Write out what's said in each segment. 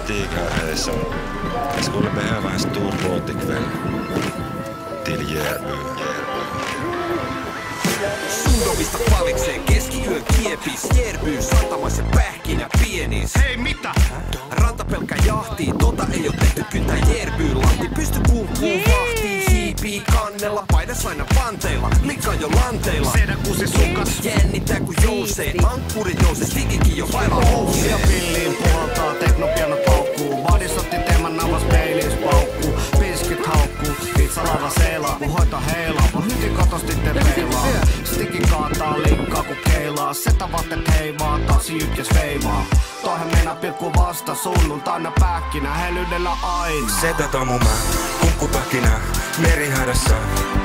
stiga hälsa. Jag skulle behöva en stor båt ikväll. Till Järby. Sundomista palikseen keskiyön kiepis. Järbyyn satamaisen pähkinä pienis. Hei, mitä? Rantapelkä jahtii, tota ei oo tehty kyntää Järbyyn lahti. Pysty kumppuun vahtii, hiipii kannella. Paidas aina panteilla, likka jo lanteilla. Sedä kusi sukas. Jännittää kun jousee, ankkurit nousee, stigikin jo vailla housee. Ja pilliin puhaltaa, teknopianot paukkuu. Badisotti teeman navas peiliis paukkuu. Piskit haukkuu, pizza lava seilaa. Kun hoita heilaa, vaan hyti katostitte peilaa. Stiki kaataa, linkkaa kun keilaa. Setavaatteet heivaa, taas jytkes veivaa. Toihan meinaa pilkku vasta sunnuntaina pähkinä, helyydellä aina. Setä Tomu mä, kunkkupähkinä, merihädässä.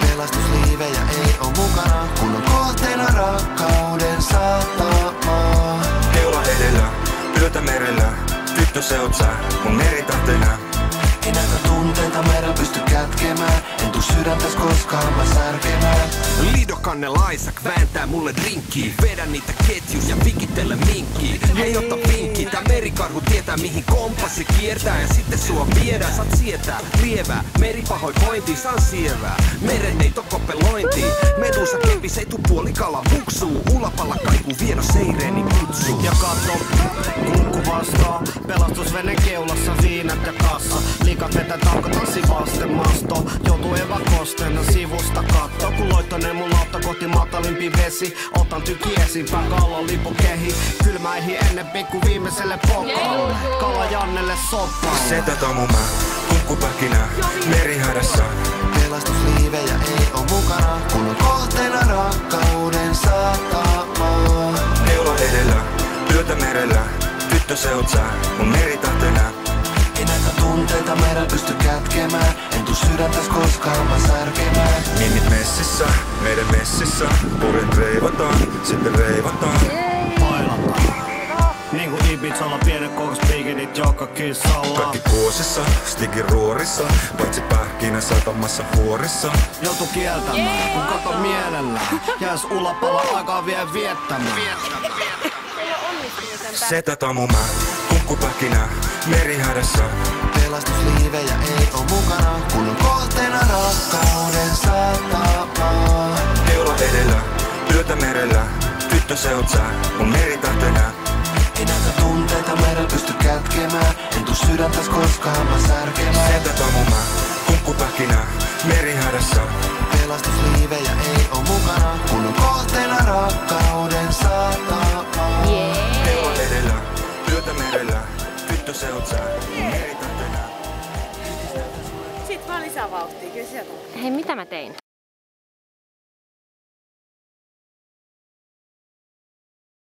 Pelastusliivejä ei oo mukana, kun on kohteena rakkauden satama. Keula edellä, yötä merellä, tyttö se oot sä, mun meritahtena. Ei näitä tunteita meidän pysty kätkemään, en tuu sydäntäs koskaan mä särkemään. Lidokanne Laisak vääntää mulle drinkkiä. Vedän niitä ketjus ja vikittele minkkiä. Hei ota vinkki, tää merikarhu tietää mihin kompassi kiertää. Ja sitten sua viedään, saat sietää lievää. Meripahoinvointiin saan sievää. Meren ei tokopelointiin. Medusa kepis ei tuu puolikala buksuu. Ulapalla kaikuu vieno seireeni kutsuu. Ja katso, kunkku vastaa. Pelastusvene keulassa viinat ja kassa. Likat vetää tankatanssi vasten masto. Joutuu evakosteena sivusta katto. Kun loittonee mun lautta kohti matalimpi vesi. Otan tyki esimpään kallon lipukehi. Kylmäihin ennen pikku viimeiselle pokaalle. Kala Jannelle soppaalle. Setä Tomu mä, kunkkupähkinä, merihädässä. Pelastusliivejä ei oo mukana, kun on kohteena rakkauden satama. Keula edellä, yötä merellä, tyttö se oot sä, mun meritahtena. Ei näitä tunteita meidän pysty kätkemään, en tuu sydäntäs koskaan mä särkemään. Minnit messissä, meidän messissä, puret reivataan, sitten reivataan. Pailataan. Niinku Ibizalla pienet kokospiikinit joka kissalla. Kaikki kuosissa, stigin ruorissa, paitsi pähkinä satamassa vuorissa. Joutu kieltämään, kun kato mielellään. Jäis ulapalla aikaa vie viettämään. Setä Tomu mä, kunkkupähkinä, merihädässä. Pelastusliivejä ei oo mukana, kun on kohteena rakkauden satama. Keula edellä, yötä merellä, tyttö se oot sä, mun meritahtena. Ei näitä tunteita meidän pysty kätkemään, en tuu sydäntäs koskaan mä särkemään. Setä Tomu mä, kunkkupähkinä, merihädässä. Pelastusliivejä ei oo mukana, kun on kohteena rakkauden satama. Keula edellä, yötä merellä, tyttö se oot sä, mun meritahtena. Sit vaan lisää vauhtia, kyllä sieltä. Hei, mitä mä tein?